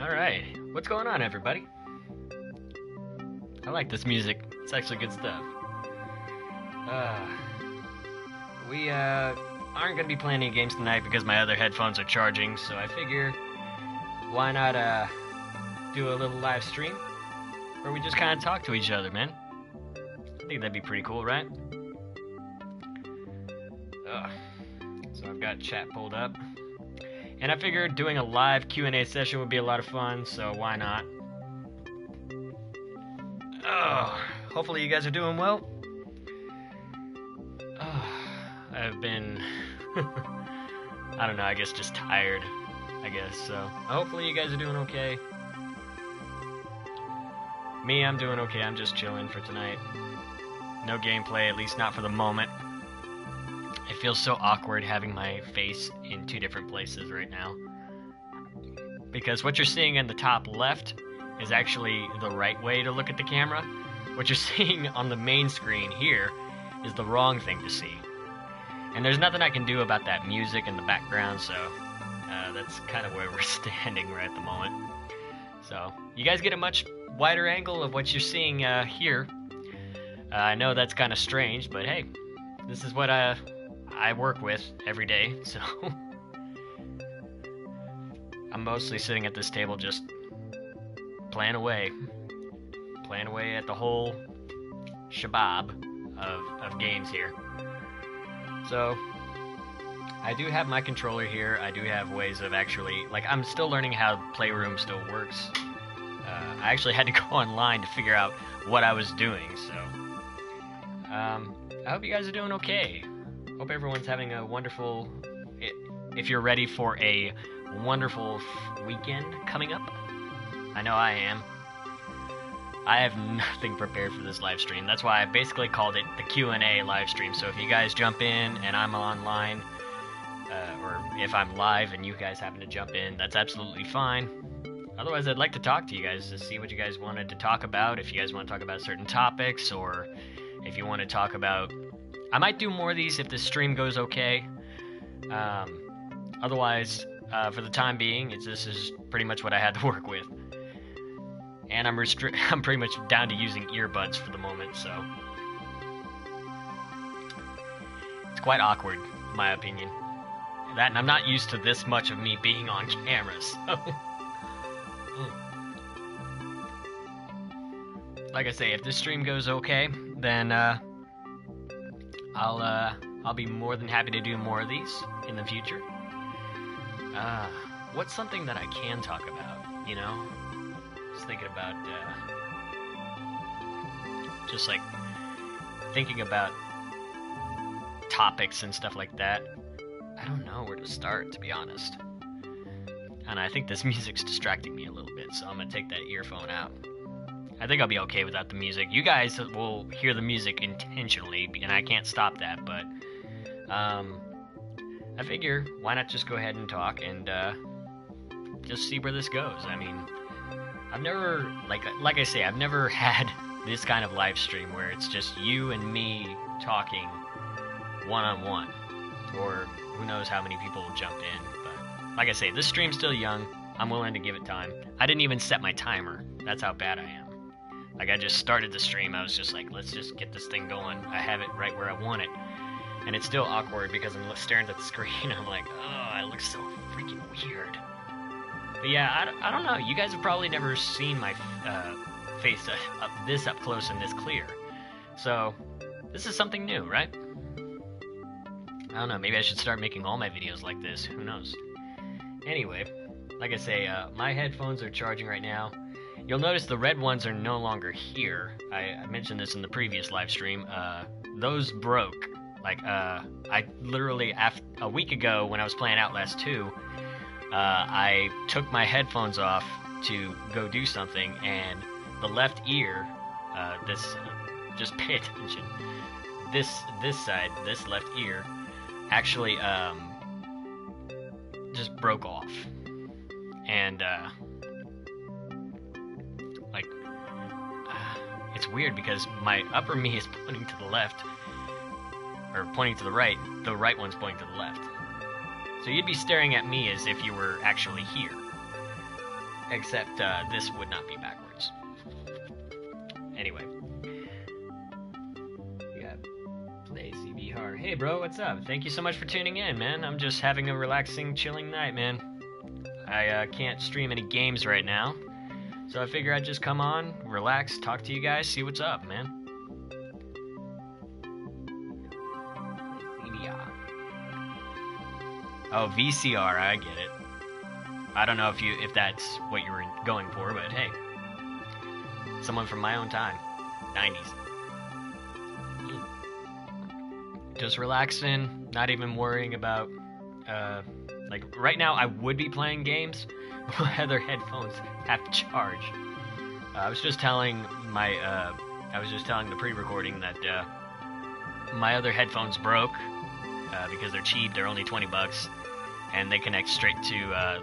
Alright, what's going on, everybody? I like this music. It's actually good stuff. We aren't gonna be playing any games tonight because my other headphones are charging, so I figure why not do a little live stream where we just kind of talk to each other, man. I think that'd be pretty cool, right? So I've got chat pulled up, and I figured doing a live Q&A session would be a lot of fun, so why not? Hopefully you guys are doing well. I've been, I don't know, I guess just tired, I guess, so hopefully you guys are doing okay. Me, I'm doing okay, I'm just chilling for tonight. No gameplay, at least not for the moment. It feels so awkward having my face in two different places right now. Because what you're seeing in the top left is actually the right way to look at the camera. What you're seeing on the main screen here is the wrong thing to see. And there's nothing I can do about that music in the background, so that's kind of where we're standing right at the moment. So, you guys get a much wider angle of what you're seeing here. I know that's kind of strange, but hey, this is what I work with every day, so I'm mostly sitting at this table just playing away at the whole shabab of games here. So I do have my controller here. I do have ways of actually, like, I'm still learning how Playroom still works. I actually had to go online to figure out what I was doing, so I hope you guys are doing okay. Hope everyone's having a wonderful, if you're ready for a wonderful weekend coming up. I know I am. I have nothing prepared for this live stream. That's why I basically called it the Q&A live stream. So if you guys jump in and I'm online, or if I'm live and you guys happen to jump in, that's absolutely fine. Otherwise, I'd like to talk to you guys to see what you guys wanted to talk about. If you guys want to talk about certain topics, or if you want to talk about... I might do more of these if the stream goes okay. Otherwise, for the time being, this is pretty much what I had to work with. And I'm pretty much down to using earbuds for the moment, so it's quite awkward, in my opinion. That, and I'm not used to this much of me being on camera, so like I say, if this stream goes okay, then I'll be more than happy to do more of these in the future. What's something that I can talk about, you know? Just thinking about, just like thinking about topics and stuff like that. I don't know where to start, to be honest. And I think this music's distracting me a little bit, so I'm gonna take that earphone out. I think I'll be okay without the music. You guys will hear the music intentionally, and I can't stop that, but I figure, why not just go ahead and talk and just see where this goes. I mean, I've never, like I say, I've never had this kind of live stream where it's just you and me talking one-on-one, or who knows how many people will jump in. But like I say, this stream's still young. I'm willing to give it time. I didn't even set my timer. That's how bad I am. Like, I just started the stream. I was just like, let's just get this thing going. I have it right where I want it. And it's still awkward because I'm staring at the screen. I'm like, oh, I look so freaking weird. But yeah, I don't know. You guys have probably never seen my face this up close and this clear. So, this is something new, right? I don't know. Maybe I should start making all my videos like this. Who knows? Anyway, like I say, my headphones are charging right now. You'll notice the red ones are no longer here. I mentioned this in the previous live stream. Those broke. Like, I literally, a week ago when I was playing Outlast 2, I took my headphones off to go do something, and the left ear, just pay attention, this side, this left ear, actually, just broke off. And, it's weird because my upper me is pointing to the left, or pointing to the right one's pointing to the left. So you'd be staring at me as if you were actually here. Except this would not be backwards. Anyway. We got Play CB Hard. Hey bro, what's up? Thank you so much for tuning in, man. I'm just having a relaxing, chilling night, man. I can't stream any games right now. So I figure I'd just come on, relax, talk to you guys, see what's up, man. Oh, VCR, I get it. I don't know if that's what you were going for, but hey. Someone from my own time. 90s. Just relaxing, not even worrying about, like, right now I would be playing games, but my other headphones have to charge. I was just telling the pre-recording that, my other headphones broke, because they're cheap, they're only 20 bucks. And they connect straight to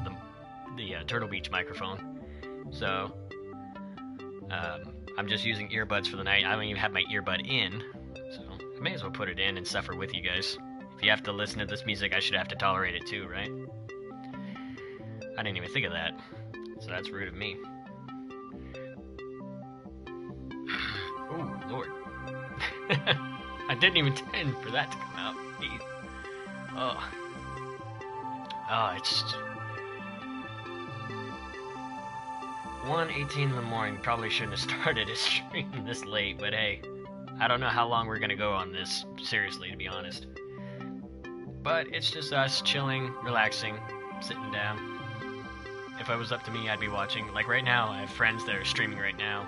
the Turtle Beach microphone. So I'm just using earbuds for the night. I don't even have my earbud in, so I may as well put it in and suffer with you guys. If you have to listen to this music, I should have to tolerate it too, right? I didn't even think of that, so that's rude of me. Oh Lord, I didn't even intend for that to come out. Jeez. Oh, it's 1:18 in the morning. Probably shouldn't have started a stream this late, but hey, I don't know how long we're gonna go on this, seriously, to be honest. But it's just us chilling, relaxing, sitting down. If it was up to me, I'd be watching. Like right now, I have friends that are streaming right now.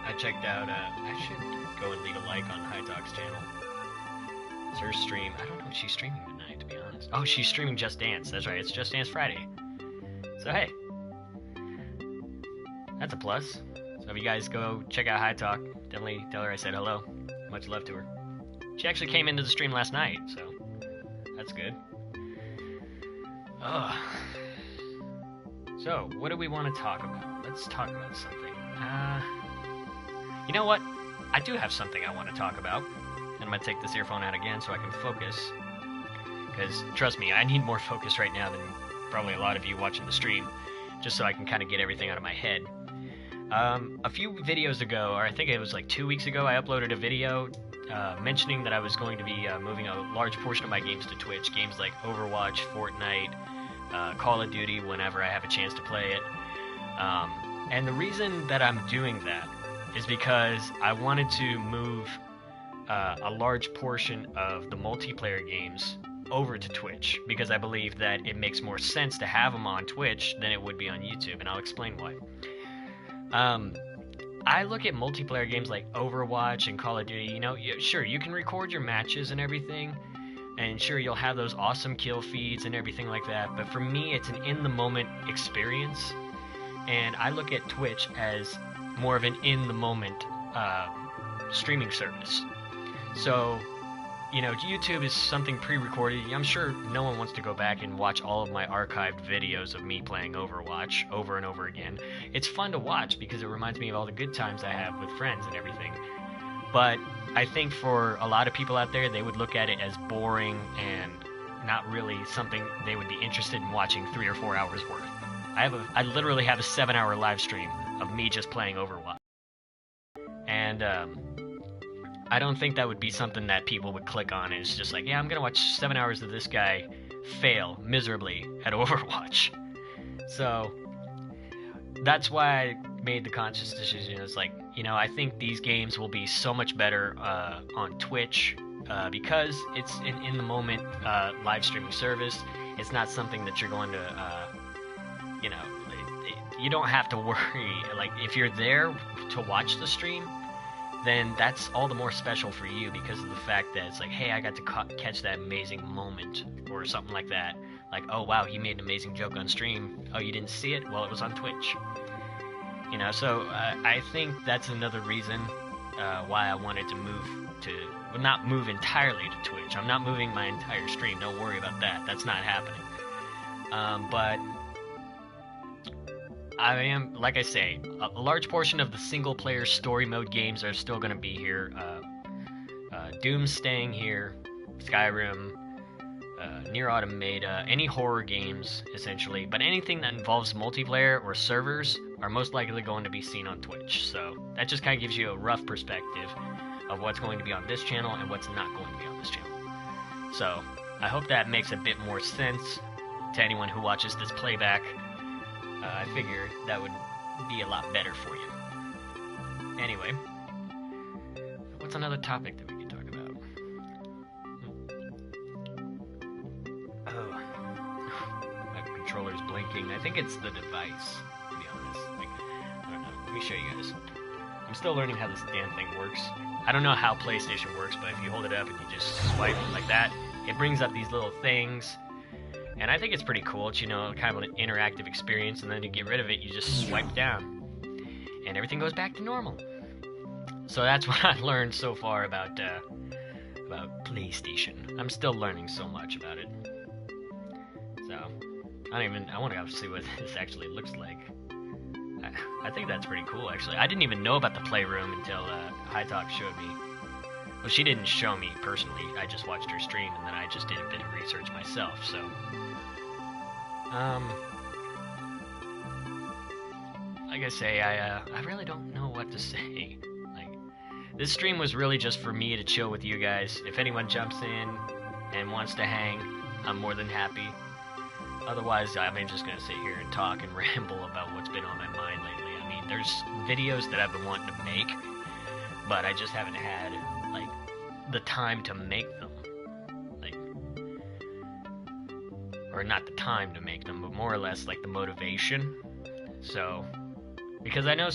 I checked out, I should go and leave a like on High Talk's channel. It's her stream. I don't know what she's streaming tonight, to be honest. Oh, she's streaming Just Dance. That's right, it's Just Dance Friday. So hey, that's a plus. So if you guys go check out High Talk, definitely tell her I said hello. Much love to her. She actually came into the stream last night, so that's good. So what do we want to talk about? Let's talk about something. You know what? I do have something I want to talk about. And I'm going to take this earphone out again so I can focus. Because, trust me, I need more focus right now than probably a lot of you watching the stream. Just so I can kind of get everything out of my head. A few videos ago, or I think it was like 2 weeks ago, I uploaded a video mentioning that I was going to be moving a large portion of my games to Twitch. Games like Overwatch, Fortnite, Call of Duty, whenever I have a chance to play it. And the reason that I'm doing that is because I wanted to move a large portion of the multiplayer games over to Twitch, because I believe that it makes more sense to have them on Twitch than it would be on YouTube, and I'll explain why. I look at multiplayer games like Overwatch and Call of Duty, you know, sure, you can record your matches and everything, and sure, you'll have those awesome kill feeds and everything like that, but for me, it's an in-the-moment experience, and I look at Twitch as more of an in-the-moment streaming service. So, you know, YouTube is something pre-recorded. I'm sure no one wants to go back and watch all of my archived videos of me playing Overwatch over and over again. It's fun to watch because it reminds me of all the good times I have with friends and everything. But I think for a lot of people out there, they would look at it as boring and not really something they would be interested in watching 3 or 4 hours worth. I literally have a 7-hour live stream of me just playing Overwatch. And, I don't think that would be something that people would click on. It's just like, yeah, I'm gonna watch 7 hours of this guy fail miserably at Overwatch. So that's why I made the conscious decision. It's like, you know, I think these games will be so much better on Twitch because it's an in-the-moment live streaming service. It's not something that you're going to, you know, you don't have to worry. Like, if you're there to watch the stream, then that's all the more special for you because of the fact that it's like, hey, I got to catch that amazing moment or something like that. Like, oh, wow, he made an amazing joke on stream. Oh, you didn't see it? Well, it was on Twitch. You know, so I think that's another reason why I wanted to move to, well, not move entirely to Twitch. I'm not moving my entire stream. Don't worry about that. That's not happening. But I am, like I say, a large portion of the single-player story mode games are still going to be here. Doom's staying here, Skyrim, Nier Automata, any horror games, essentially, but anything that involves multiplayer or servers are most likely going to be seen on Twitch. So that just kind of gives you a rough perspective of what's going to be on this channel and what's not going to be on this channel. So I hope that makes a bit more sense to anyone who watches this playback. I figured that would be a lot better for you. Anyway, what's another topic that we can talk about? Oh, my controller's blinking. I think it's the device, to be honest. Like, I don't know. Let me show you guys. I'm still learning how this damn thing works. I don't know how PlayStation works, but if you hold it up and you just swipe like that, it brings up these little things. And I think it's pretty cool. It's, you know, kind of an interactive experience, and then to get rid of it, you just swipe down. And everything goes back to normal. So that's what I've learned so far about PlayStation. I'm still learning so much about it. So, I want to see what this actually looks like. I think that's pretty cool, actually. I didn't even know about the Playroom until High Talk showed me. Well, she didn't show me personally. I just watched her stream, and then I just did a bit of research myself, so... like I say, I really don't know what to say. Like, this stream was really just for me to chill with you guys. If anyone jumps in and wants to hang, I'm more than happy. Otherwise, I'm just gonna sit here and talk and ramble about what's been on my mind lately. I mean, there's videos that I've been wanting to make, but I just haven't had, like, the time to make them. Like, or not the time to make them, but more or less, like, the motivation. So, because I know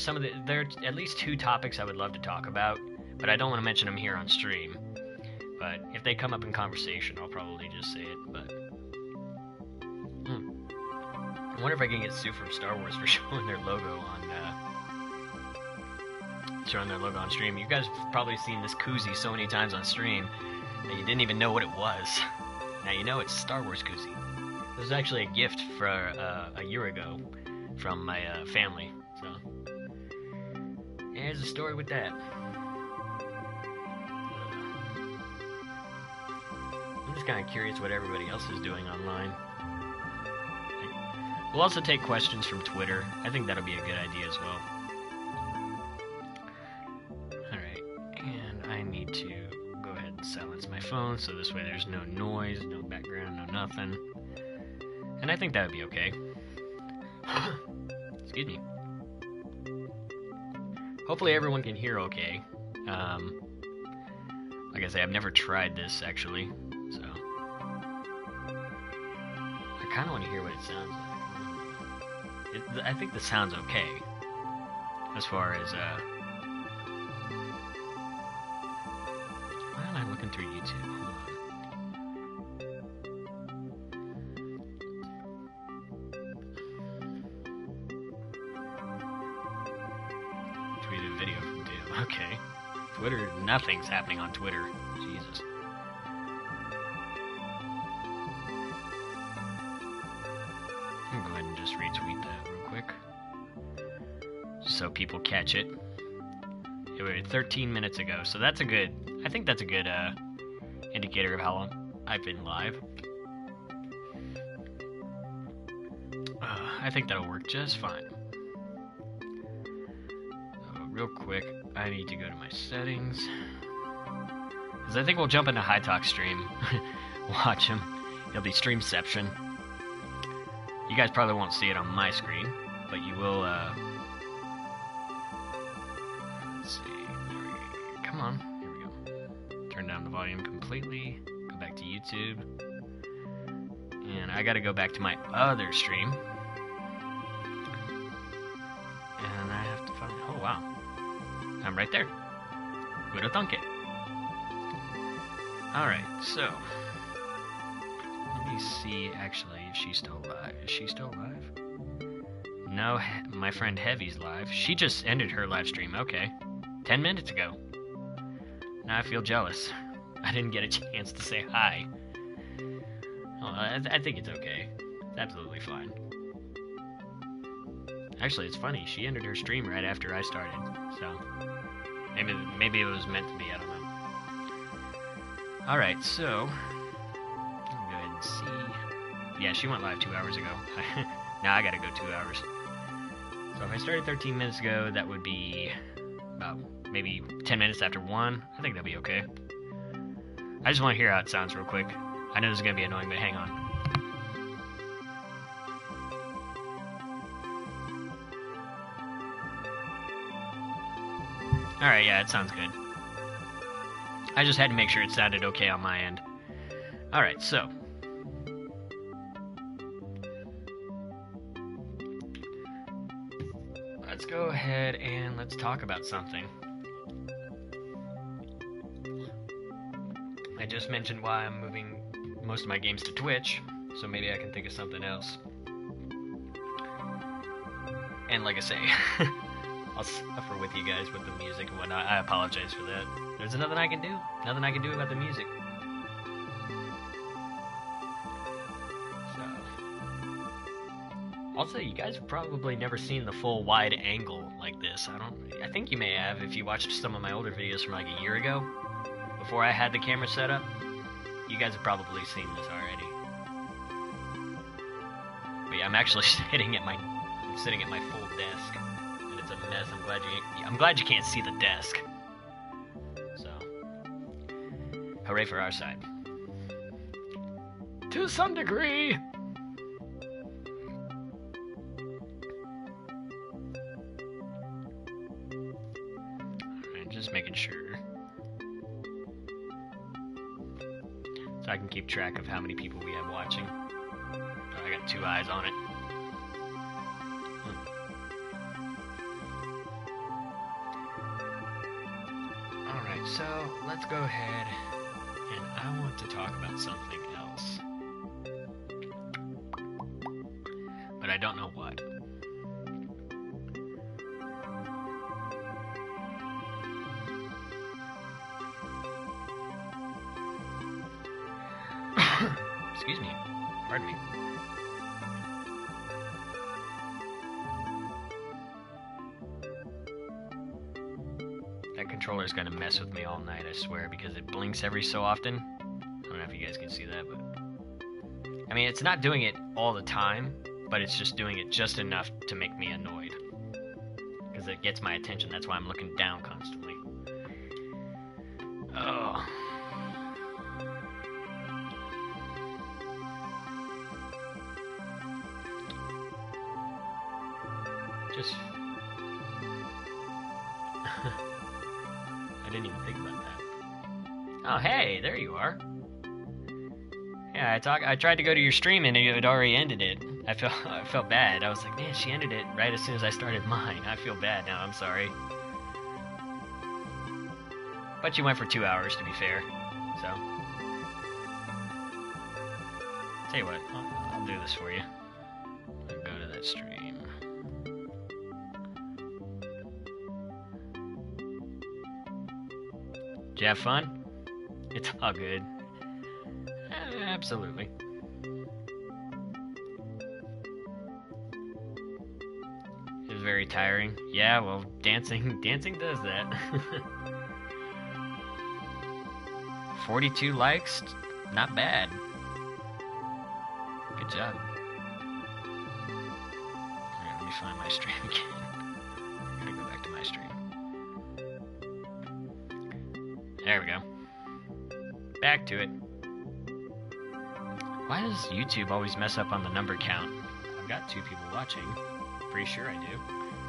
there are at least 2 topics I would love to talk about, but I don't want to mention them here on stream. But if they come up in conversation, I'll probably just say it, but... I wonder if I can get sued from Star Wars for showing their logo on stream. You guys have probably seen this koozie so many times on stream that you didn't even know what it was. Now you know it's Star Wars koozie. This was actually a gift for a year ago from my family. So there's a story with that. I'm just kind of curious what everybody else is doing online. We'll also take questions from Twitter. I think that'll be a good idea as well. Alright, and I need to go ahead and silence my phone, so this way there's no noise, no background, no nothing. And I think that would be okay. Excuse me. Hopefully everyone can hear okay. Like I say, I've never tried this, actually, so... I kind of want to hear what it sounds like. I think the sound's okay, as far as, why am I looking through YouTube? Hold on. Tweeted video from Doom. Okay. Twitter, nothing's happening on Twitter. Jesus. I'm going to go ahead and just retweet that real quick, so people catch it. It was 13 minutes ago, so that's a good, I think that's a good indicator of how long I've been live. I think that'll work just fine. Real quick, I need to go to my settings, because I think we'll jump into High Talk stream. Watch him. It'll be Streamception. You guys probably won't see it on my screen, but you will, let's see, there we go. Come on, here we go. Turn down the volume completely, go back to YouTube, and I gotta go back to my other stream, and I have to find, oh wow, I'm right there. Who'd have thunk it? Alright, so... let me see, actually, if she's still alive. Is she still alive? No, my friend Heavy's live. She just ended her live stream. Okay. 10 minutes ago. Now I feel jealous. I didn't get a chance to say hi. Oh, I think it's okay. It's absolutely fine. Actually, it's funny. She ended her stream right after I started. So, maybe it was meant to be. I don't know. Alright, so let me go ahead and see. Yeah, she went live 2 hours ago. Now I gotta go 2 hours. So if I started 13 minutes ago, that would be about maybe 10 minutes after 1. I think that'll be okay. I just want to hear how it sounds real quick. I know this is gonna be annoying, but hang on. Alright, yeah, it sounds good. I just had to make sure it sounded okay on my end. Alright, so. Let's go ahead and let's talk about something. I just mentioned why I'm moving most of my games to Twitch, so maybe I can think of something else. And like I say, I'll suffer with you guys with the music and whatnot. I apologize for that. There's nothing I can do. Nothing I can do about the music. So, also, you guys have probably never seen the full wide angle like this. I think you may have if you watched some of my older videos from like a year ago, before I had the camera set up. You guys have probably seen this already. But yeah, I'm actually sitting at my full desk. It's a mess. I'm glad you can't see the desk. So, hooray for our side. To some degree. Alright, just making sure. So I can keep track of how many people we have watching. Oh, I got 2 eyes on it. So, let's go ahead, and I want to talk about something else. But I don't know what. Excuse me. Pardon me. That controller's gonna mess with me all night, I swear, because it blinks every so often. I don't know if you guys can see that, but I mean, it's not doing it all the time, but it's just doing it just enough to make me annoyed. Because it gets my attention, that's why I'm looking down constantly. Oh. Just... I didn't even think about that. Oh, hey, there you are. Yeah, I tried to go to your stream and it had already ended it. I felt bad. I was like, man, she ended it right as soon as I started mine. I feel bad now. I'm sorry. But you went for 2 hours, to be fair. So, tell you what, I'll do this for you. I'll go to that stream. Did you have fun? It's all good. Absolutely. It was very tiring. Yeah, well, dancing does that. 42 likes? Not bad. Good job. Alright, let me find my stream again. Gotta go back to my stream. There we go. Back to it. Why does YouTube always mess up on the number count? I've got 2 people watching. Pretty sure I do.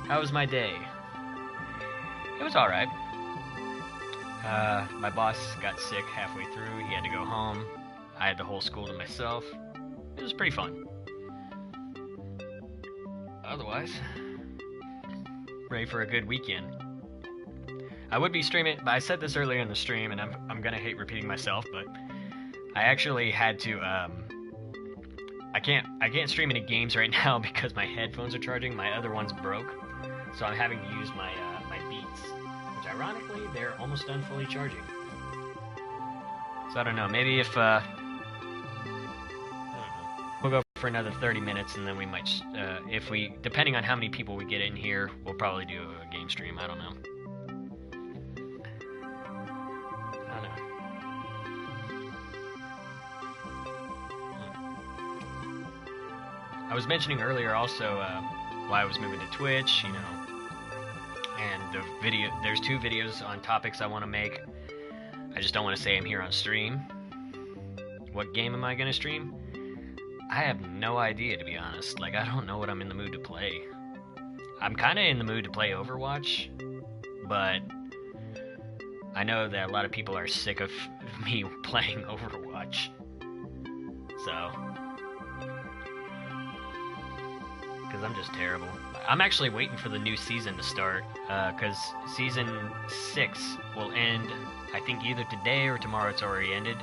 How was my day? It was alright. My boss got sick halfway through. He had to go home. I had the whole school to myself. It was pretty fun. Otherwise, ready for a good weekend. I would be streaming, but I said this earlier in the stream, and I'm gonna hate repeating myself, but I actually had to, I can't stream any games right now because my headphones are charging. My other one's broke, so I'm having to use my my Beats, which ironically they're almost done fully charging. So I don't know. Maybe if I don't know, we'll go for another 30 minutes, and then we might, if we, depending on how many people we get in here, we'll probably do a game stream. I don't know. I was mentioning earlier also why I was moving to Twitch, you know, and there's 2 videos on topics I want to make. I just don't want to say I'm here on stream. What game am I going to stream? I have no idea, to be honest. Like, I don't know what I'm in the mood to play. I'm kind of in the mood to play Overwatch, but I know that a lot of people are sick of me playing Overwatch. So, because I'm just terrible. I'm actually waiting for the new season to start, because season 6 will end, I think, either today or tomorrow. It's already ended.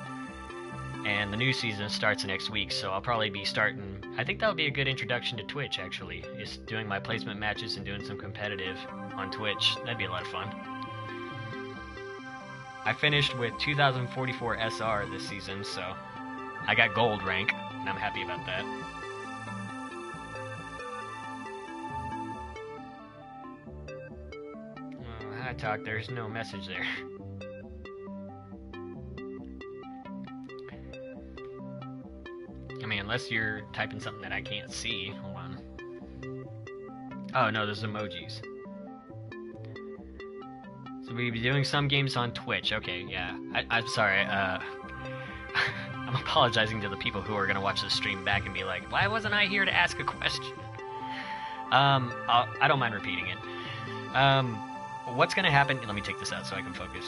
And the new season starts next week, so I'll probably be starting... I think that would be a good introduction to Twitch, actually, is doing my placement matches and doing some competitive on Twitch. That'd be a lot of fun. I finished with 2044 SR this season, so I got gold rank, and I'm happy about that. Oh, hi, Talk. There's no message there. I mean, unless you're typing something that I can't see. Hold on. Oh, no, there's emojis. So we'll be doing some games on Twitch. Okay, yeah. I'm sorry. I'm apologizing to the people who are going to watch the stream back and be like, why wasn't I here to ask a question? I don't mind repeating it. What's going to happen... Let me take this out so I can focus.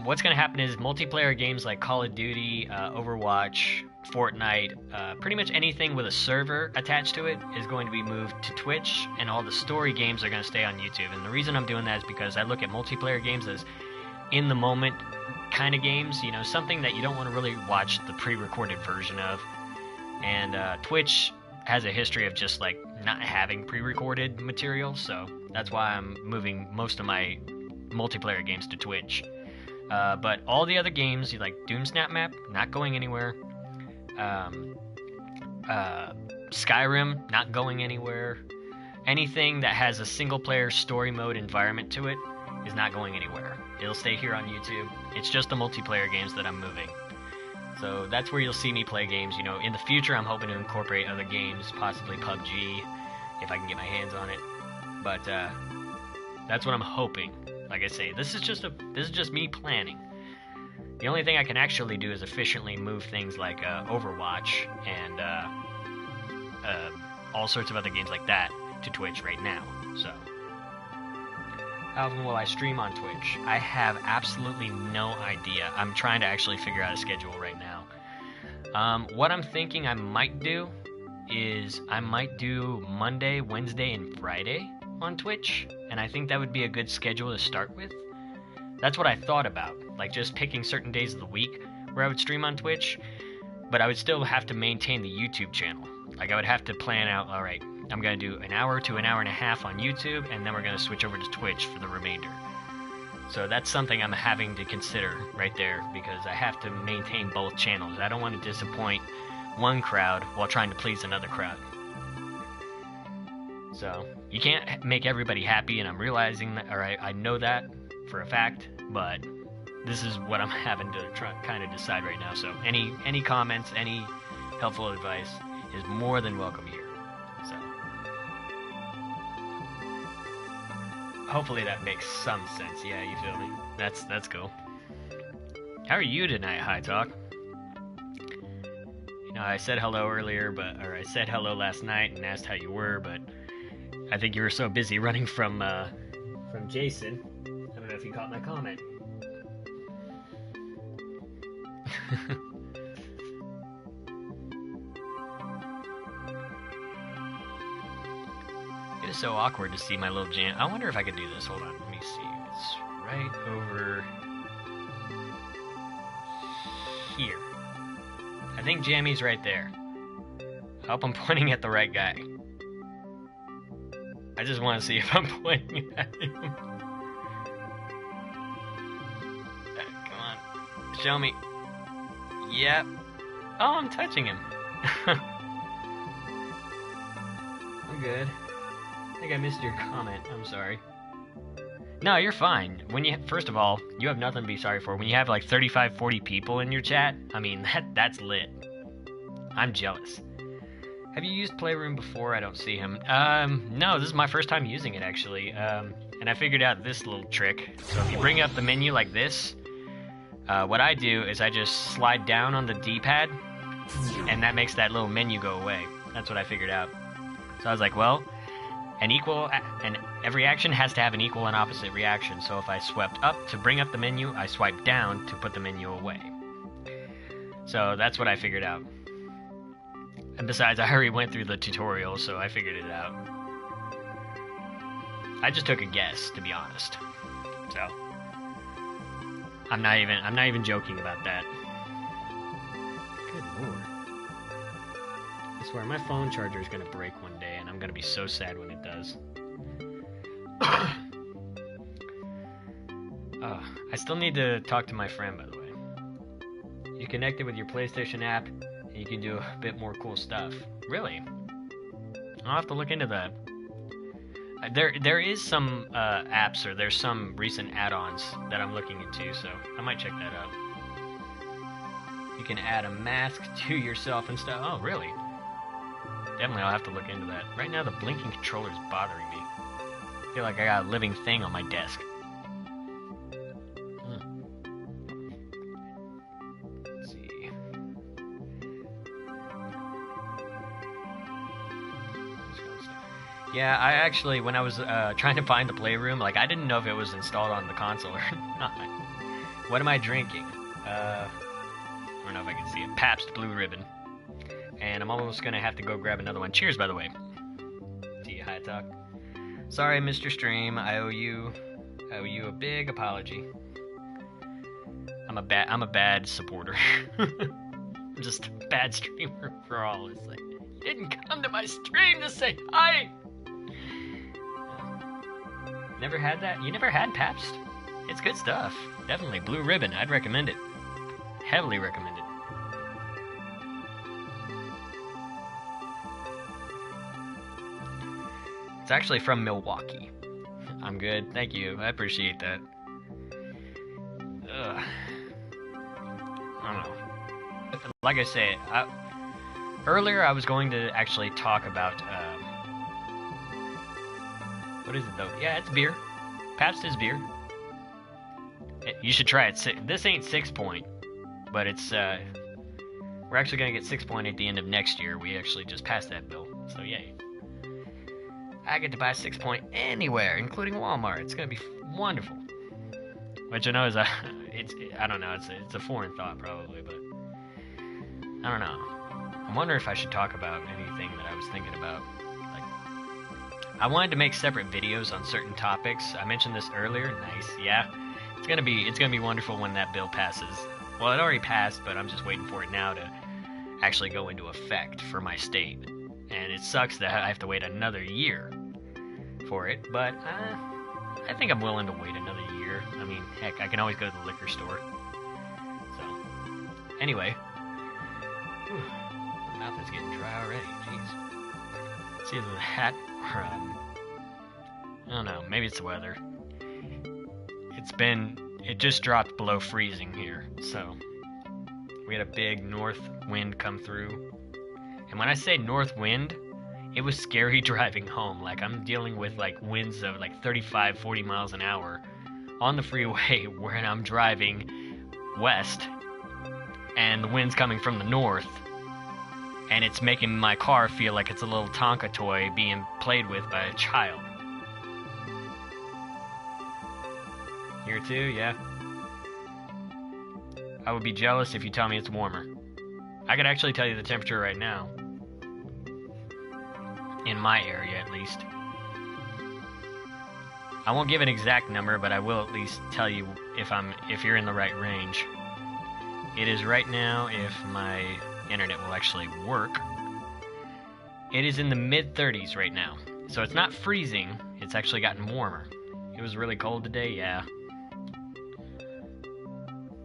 What's going to happen is multiplayer games like Call of Duty, Overwatch, Fortnite, pretty much anything with a server attached to it is going to be moved to Twitch, and all the story games are going to stay on YouTube. And the reason I'm doing that is because I look at multiplayer games as in-the-moment kind of games, you know, something that you don't want to really watch the pre-recorded version of. And Twitch has a history of just, like, not having pre-recorded material, so that's why I'm moving most of my multiplayer games to Twitch. But all the other games, like Doom Snap Map, not going anywhere. Skyrim, not going anywhere. Anything that has a single-player story mode environment to it is not going anywhere. It'll stay here on YouTube. It's just the multiplayer games that I'm moving. So that's where you'll see me play games. You know, in the future, I'm hoping to incorporate other games, possibly PUBG, if I can get my hands on it. But that's what I'm hoping. Like I say, this is just me planning. The only thing I can actually do is efficiently move things like Overwatch and all sorts of other games like that to Twitch right now. So, how often will I stream on Twitch? I have absolutely no idea. I'm trying to actually figure out a schedule right now. What I'm thinking I might do is I might do Monday, Wednesday, and Friday on Twitch, and I think that would be a good schedule to start with. That's what I thought about, like just picking certain days of the week where I would stream on Twitch, but I would still have to maintain the YouTube channel. Like I would have to plan out, all right, I'm going to do an hour to an hour and a half on YouTube, and then we're going to switch over to Twitch for the remainder. So that's something I'm having to consider right there, because I have to maintain both channels. I don't want to disappoint one crowd while trying to please another crowd. So, you can't make everybody happy, and I'm realizing that, alright, I know that for a fact, but this is what I'm having to kind of decide right now. So, any comments, any helpful advice is more than welcome here. So, hopefully that makes some sense. Yeah, you feel me? That's cool. How are you tonight, High Talk? You know, I said hello earlier, or I said hello last night and asked how you were, but I think you were so busy running from Jason. I don't know if you caught my comment. It is so awkward to see my little jam. I wonder if I could do this. Hold on, let me see. It's right over here. I think Jammy's right there. I hope I'm pointing at the right guy. I just want to see if I'm pointing at him. Come on. Show me. Yep. Oh, I'm touching him. I'm good. I think I missed your comment. I'm sorry. No, you're fine. First of all, you have nothing to be sorry for. When you have like 35, 40 people in your chat, I mean, that's lit. I'm jealous. Have you used Playroom before? I don't see him. No, this is my first time using it, actually. And I figured out this little trick. So if you bring up the menu like this, what I do is I just slide down on the D-pad, and that makes that little menu go away. That's what I figured out. So I was like, well, and every action has to have an equal and opposite reaction. So if I swept up to bring up the menu, I swipe down to put the menu away. So that's what I figured out. And besides, I already went through the tutorial, so I figured it out. I just took a guess, to be honest. So I'm not even joking about that. Good lord. I swear my phone charger is gonna break one day, and I'm gonna be so sad when it does. I still need to talk to my friend, by the way. You connect it with your PlayStation app, and you can do a bit more cool stuff. Really? I'll have to look into that. There is some apps, or there's some recent add-ons that I'm looking into, so I might check that out. You can add a mask to yourself and stuff. Oh, really? Definitely, I'll have to look into that. Right now, the blinking controller is bothering me. I feel like I got a living thing on my desk. Let's see. Yeah, I actually, when I was trying to find the Playroom, like, I didn't know if it was installed on the console or not. What am I drinking? I don't know if I can see it. Pabst Blue Ribbon. And I'm almost gonna have to go grab another one. Cheers, by the way. To you, High Talk. Sorry, Mr. Stream. I owe you a big apology. I'm a bad supporter. I'm just a bad streamer for all. It's like, you didn't come to my stream to say hi. Never had that? You never had Pabst? It's good stuff. Definitely. Blue Ribbon. I'd recommend it. Heavily recommend it. It's actually from Milwaukee. I'm good. Thank you. I appreciate that. Ugh. I don't know. Like I say, earlier I was going to actually talk about... what is it, though? Yeah, it's beer. Pabst is beer. You should try it. This ain't 6 Point, but it's... we're actually going to get 6 Point at the end of next year. We actually just passed that bill, so yay. I get to buy 6 Point anywhere, including Walmart. It's gonna be wonderful. Which I know is I don't know, it's a foreign thought probably, but I don't know. I wonder if I should talk about anything that I was thinking about. Like, I wanted to make separate videos on certain topics. I mentioned this earlier. Nice, yeah. It's gonna be wonderful when that bill passes. Well, it already passed, but I'm just waiting for it now to actually go into effect for my state. And it sucks that I have to wait another year for it, but I think I'm willing to wait another year. I mean, heck, I can always go to the liquor store. So, anyway. Whew, the mouth is getting dry already, jeez. It's either the hat or, I don't know, maybe it's the weather. It just dropped below freezing here, so we had a big north wind come through. And when I say north wind, it was scary driving home. Like, I'm dealing with, like, winds of, like, 35, 40 miles an hour on the freeway when I'm driving west, and the wind's coming from the north, and it's making my car feel like it's a little Tonka toy being played with by a child. Here too, yeah. I would be jealous if you tell me it's warmer. I could actually tell you the temperature right now. In my area, at least. I won't give an exact number, but I will at least tell you if you're in the right range. It is right now, if my internet will actually work. It is in the mid-30s right now. So it's not freezing, it's actually gotten warmer. It was really cold today, yeah.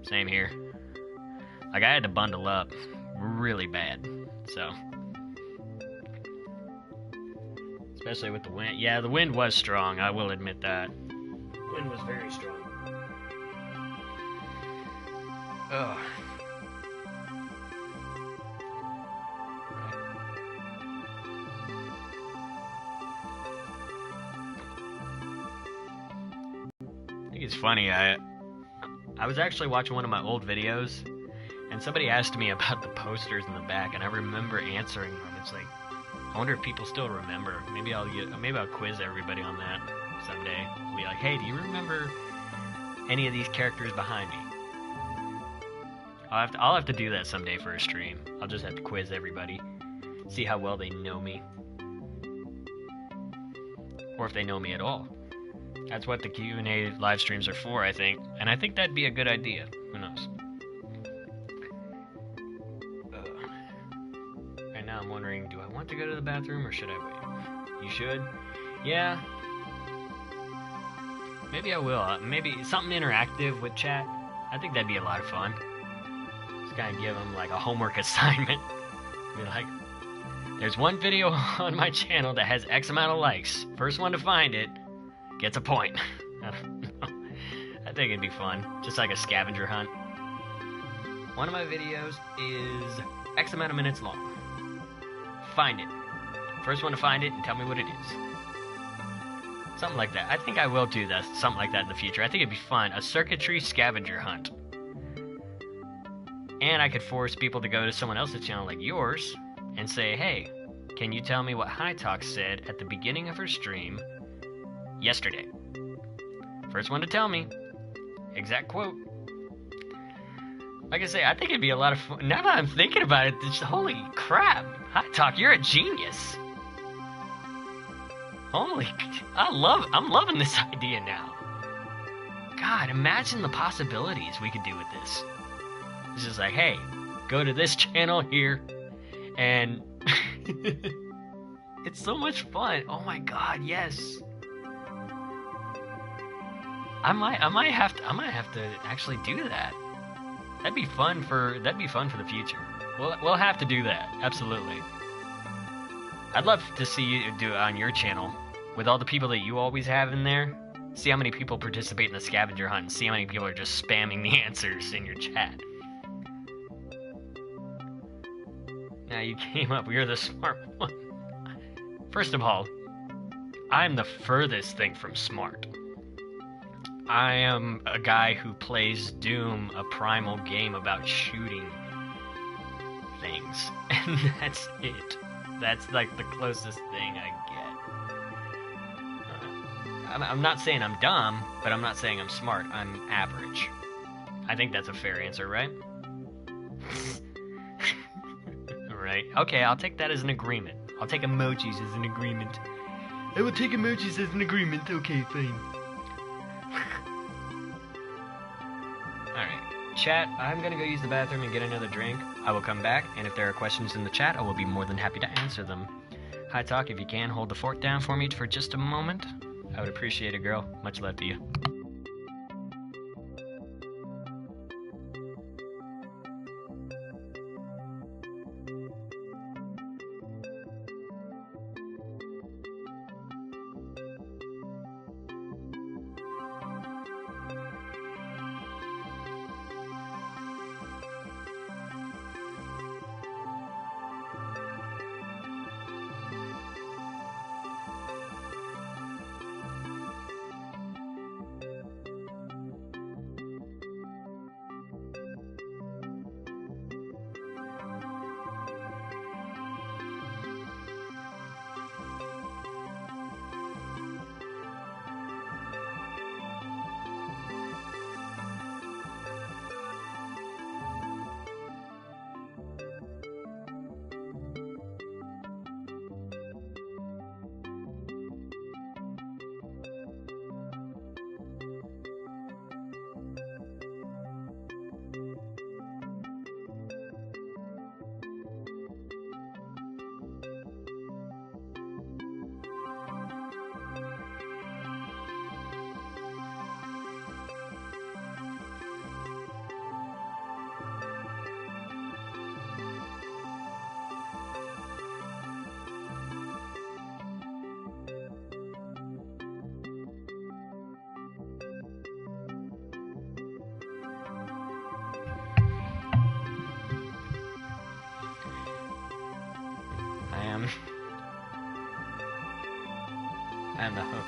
Same here. Like, I had to bundle up really bad, so. Especially with the wind. Yeah, the wind was strong, I will admit that. The wind was very strong. Ugh. Right. it's funny. I was actually watching one of my old videos, and somebody asked me about the posters in the back, and I remember answering them. It's like, I wonder if people still remember. Maybe I'll quiz everybody on that someday. I'll be like, hey, do you remember any of these characters behind me? I'll have to do that someday for a stream. I'll just have to quiz everybody, see how well they know me, or if they know me at all. That's what the Q&A live streams are for, I think, and I think that'd be a good idea. Who knows? Right now I'm wondering, do I want to go to the bathroom or should I wait? You should? Yeah. Maybe I will. Maybe something interactive with chat. I think that'd be a lot of fun. Just kind of give them like a homework assignment. Be like, there's one video on my channel that has X amount of likes. First one to find it gets a point. I don't know. I think it'd be fun. Just like a scavenger hunt. One of my videos is X amount of minutes long. Find it. First one to find it and tell me what it is. Something like that. I think I will do that. Something like that in the future. I think it'd be fun. A Circuitry scavenger hunt. And I could force people to go to someone else's channel like yours and say, hey, can you tell me what High Talk said at the beginning of her stream yesterday? First one to tell me. Exact quote. Like I say, I think it'd be a lot of fun. Now that I'm thinking about it, just holy crap. High Talk, you're a genius. Holy, I'm loving this idea now. God, imagine the possibilities we could do with this. It's just like, hey, go to this channel here, and it's so much fun. Oh my God, yes. I might have to actually do that. That'd be fun for the future. We'll have to do that. Absolutely. I'd love to see you do it on your channel with all the people that you always have in there. See how many people participate in the scavenger hunt and see how many people are just spamming the answers in your chat. Now you came up, you're the smart one. First of all, I'm the furthest thing from smart. I am a guy who plays Doom, a primal game about shooting things. And that's it. That's like the closest thing I get. I'm not saying I'm dumb, but I'm not saying I'm smart. I'm average. I think that's a fair answer, right? Right. Okay, I'll take that as an agreement. I'll take emojis as an agreement. I will take emojis as an agreement. Okay, fine. Alright. Chat, I'm gonna go use the bathroom and get another drink. I will come back, and if there are questions in the chat, I will be more than happy to answer them. High Talk, if you can, hold the fort down for me for just a moment. I would appreciate it, girl. Much love to you. I am the host.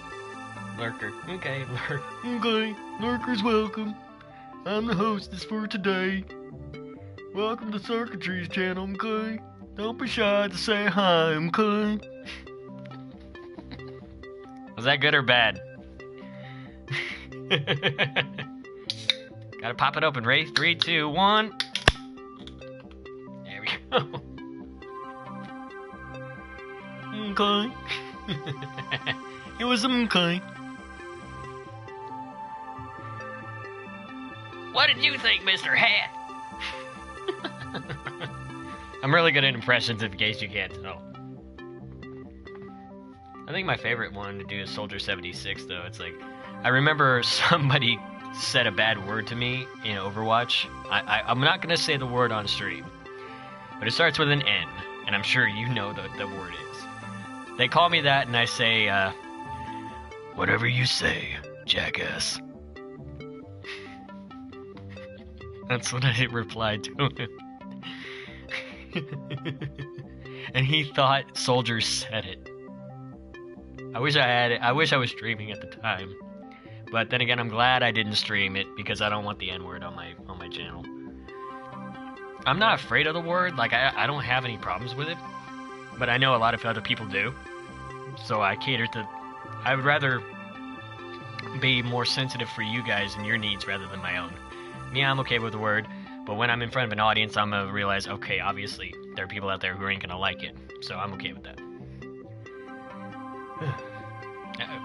Lurker. Okay, lurk. Okay, lurkers welcome. I'm the hostess for today. Welcome to Syrkatree's channel, okay? Don't be shy to say hi, okay? Was that good or bad? Gotta pop it open. Ready? 3, 2, 1. There we go. Okay. It was okay. What did you think, Mr. Hat? I'm really good at impressions, in case you can't tell. I think my favorite one to do is Soldier 76, though. It's like, I remember somebody said a bad word to me in Overwatch. I'm not going to say the word on stream, but it starts with an N, and I'm sure you know the word is. They call me that, and I say, whatever you say, jackass. That's what I replied to him. And he thought Soldier said it. I wish I had it. I wish I was streaming at the time. But then again, I'm glad I didn't stream it because I don't want the N-word on my channel. I'm not afraid of the word. Like, I don't have any problems with it. But I know a lot of other people do. So I cater to... I would rather be more sensitive for you guys and your needs rather than my own. Me, I'm okay with the word. But when I'm in front of an audience, I'm going to realize, okay, obviously, there are people out there who ain't going to like it. So I'm okay with that.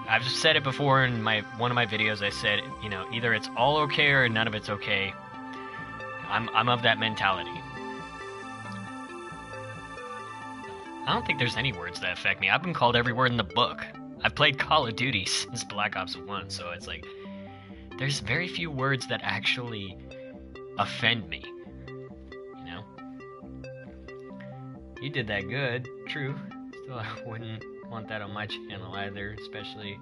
I've said it before in one of my videos. I said, you know, either it's all okay or none of it's okay. I'm of that mentality. I don't think there's any words that affect me. I've been called every word in the book. I've played Call of Duty since Black Ops 1, so it's like, there's very few words that actually offend me. You know? You did that good. True. Still, I wouldn't want that on my channel either, especially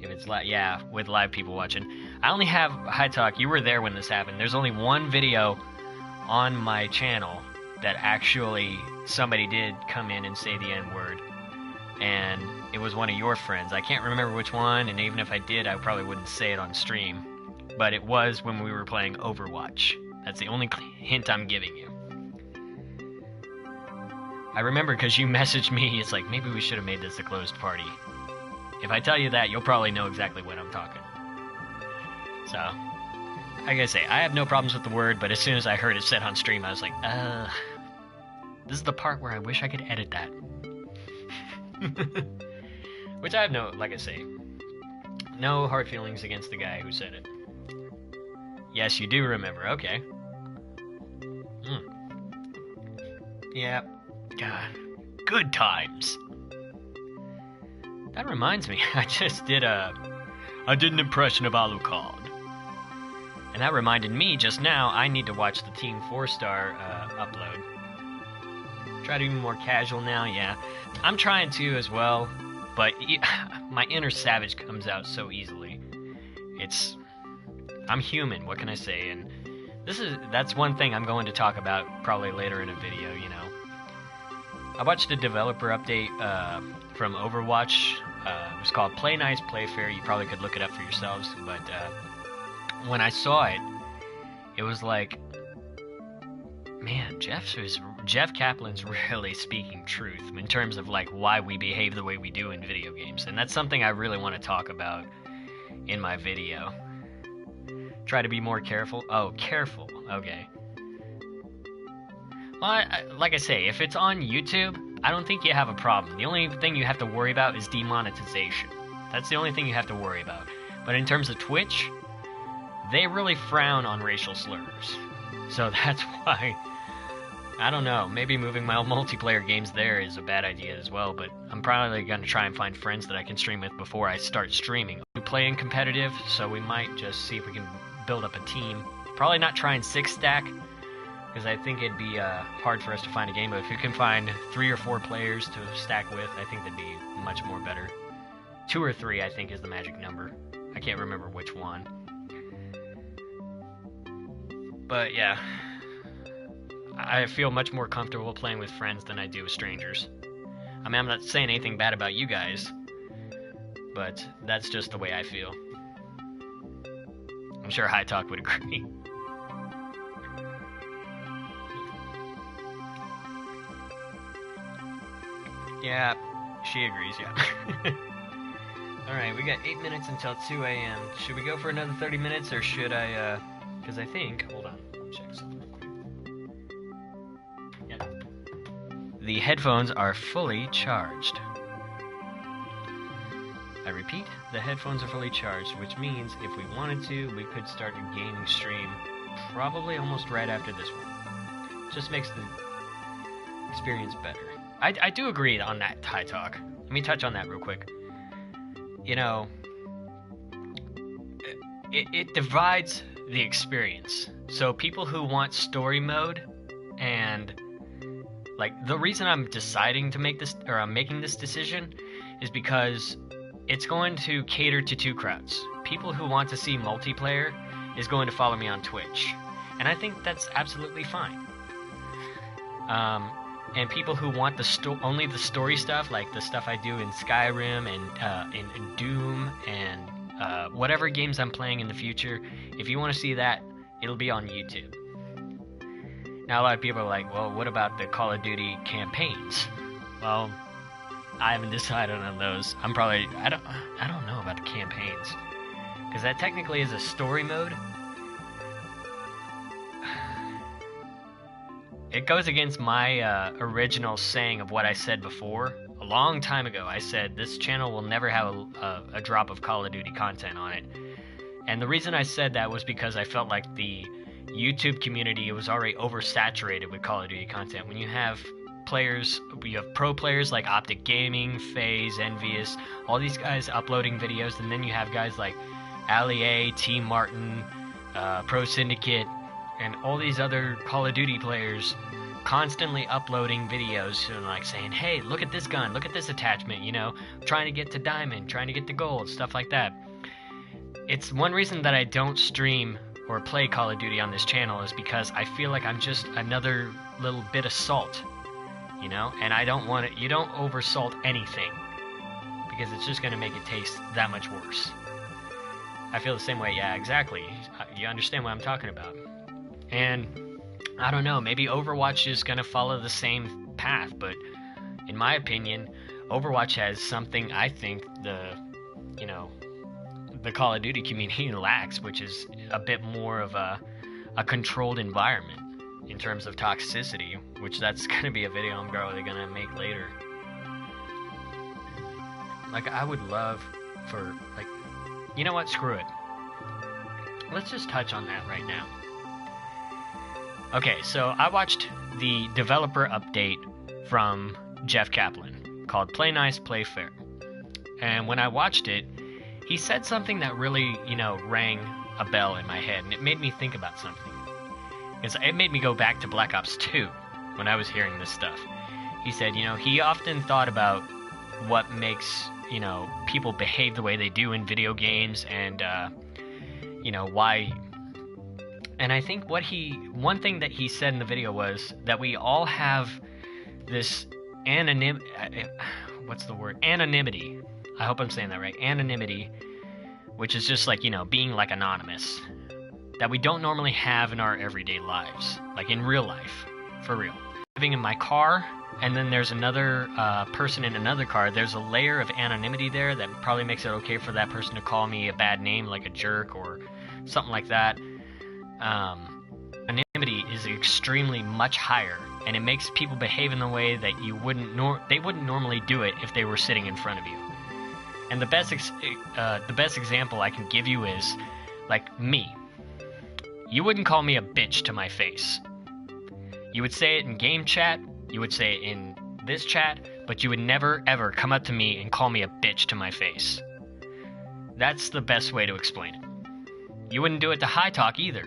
if it's live. Yeah, with live people watching. I only have High Talk. You were there when this happened. There's only one video on my channel that actually somebody did come in and say the N-word, and it was one of your friends. I can't remember which one, and even if I did, I probably wouldn't say it on stream. But it was when we were playing Overwatch. That's the only hint I'm giving you. I remember because you messaged me, it's like, maybe we should have made this a closed party. If I tell you that, you'll probably know exactly what I'm talking. So, like I say, I have no problems with the word, but as soon as I heard it said on stream, I was like, this is the part where I wish I could edit that. Which I have no, like I say, no hard feelings against the guy who said it. Yes, you do remember, okay. Yeah. God, good times. That reminds me, I just did an impression of Alucard. And that reminded me just now, I need to watch the Team 4-star upload. Try to be more casual now, yeah. I'm trying to as well, but my inner savage comes out so easily. I'm human, what can I say? And that's one thing I'm going to talk about probably later in a video, you know. I watched a developer update from Overwatch. It was called Play Nice, Play Fair. You probably could look it up for yourselves. But when I saw it, it was like, man, Jeff Kaplan's really speaking truth in terms of like why we behave the way we do in video games. And that's something I really want to talk about in my video. Try to be more careful. Oh, careful. Okay. Well, like I say, if it's on YouTube, I don't think you have a problem. The only thing you have to worry about is demonetization. That's the only thing you have to worry about. But in terms of Twitch, they really frown on racial slurs. So that's why, I don't know, maybe moving my multiplayer games there is a bad idea as well, but I'm probably going to try and find friends that I can stream with before I start streaming. We play in competitive, so we might just see if we can build up a team. Probably not try and 6-stack, because I think it'd be hard for us to find a game, but if you can find 3 or 4 players to stack with, I think that'd be much more better. 2 or 3, I think, is the magic number. I can't remember which one. But yeah, I feel much more comfortable playing with friends than I do with strangers. I mean, I'm not saying anything bad about you guys, but that's just the way I feel. I'm sure High Talk would agree. Yeah, she agrees, yeah. Alright, we got 8 minutes until 2 a.m. Should we go for another 30 minutes, or should I, because I think, hold on, let me check something real quick. Yep. The headphones are fully charged. I repeat, the headphones are fully charged, which means if we wanted to, we could start a gaming stream probably almost right after this one. Just makes the experience better. I do agree on that, High Talk. Let me touch on that real quick. You know, it divides the experience. So people who want story mode, and like the reason I'm deciding to make this, or I'm making this decision, is because it's going to cater to two crowds. People who want to see multiplayer is going to follow me on Twitch, and I think that's absolutely fine. And people who want the only the story stuff, like the stuff I do in Skyrim and in Doom and whatever games I'm playing in the future, if you want to see that, it'll be on YouTube. Now a lot of people are like, well, what about the Call of Duty campaigns? Well, I haven't decided on those. I don't know about the campaigns, because that technically is a story mode. It goes against my original saying of what I said before. A long time ago, I said this channel will never have a drop of Call of Duty content on it. And the reason I said that was because I felt like the YouTube community was already oversaturated with Call of Duty content. When you have players, you have pro players like Optic Gaming, FaZe, Envious, all these guys uploading videos, and then you have guys like Ali A, T Martin, Pro Syndicate, and all these other Call of Duty players constantly uploading videos and like saying, hey, look at this gun, look at this attachment, you know, trying to get to diamond, trying to get to gold, stuff like that. It's one reason that I don't stream or play Call of Duty on this channel, is because I feel like I'm just another little bit of salt, you know, and I don't want it. You don't over salt anything, because it's just going to make it taste that much worse. I feel the same way. Yeah, exactly. You understand what I'm talking about. And I don't know, maybe Overwatch is going to follow the same path, but in my opinion, Overwatch has something I think the Call of Duty community lacks, which is a bit more of a controlled environment in terms of toxicity, which that's going to be a video I'm probably going to make later. Like, I would love for, like, you know what, screw it. Let's just touch on that right now. Okay, so I watched the developer update from Jeff Kaplan called Play Nice, Play Fair. And when I watched it, he said something that really, rang a bell in my head, and it made me think about something. It made me go back to Black Ops 2 when I was hearing this stuff. He said, he often thought about what makes, people behave the way they do in video games, and, why. And I think one thing that he said in the video was that we all have this anonymity. I hope I'm saying that right. Anonymity, which is just like, being like anonymous, that we don't normally have in our everyday lives, like in real life, for real. Living in my car, and then there's another person in another car, there's a layer of anonymity there that probably makes it okay for that person to call me a bad name, like a jerk or something like that. Anonymity is extremely much higher, and it makes people behave in the way that they wouldn't normally do it if they were sitting in front of you. And the best example I can give you is, like, me. You wouldn't call me a bitch to my face. You would say it in game chat, you would say it in this chat, but you would never ever come up to me and call me a bitch to my face. That's the best way to explain it. You wouldn't do it to High Talk either.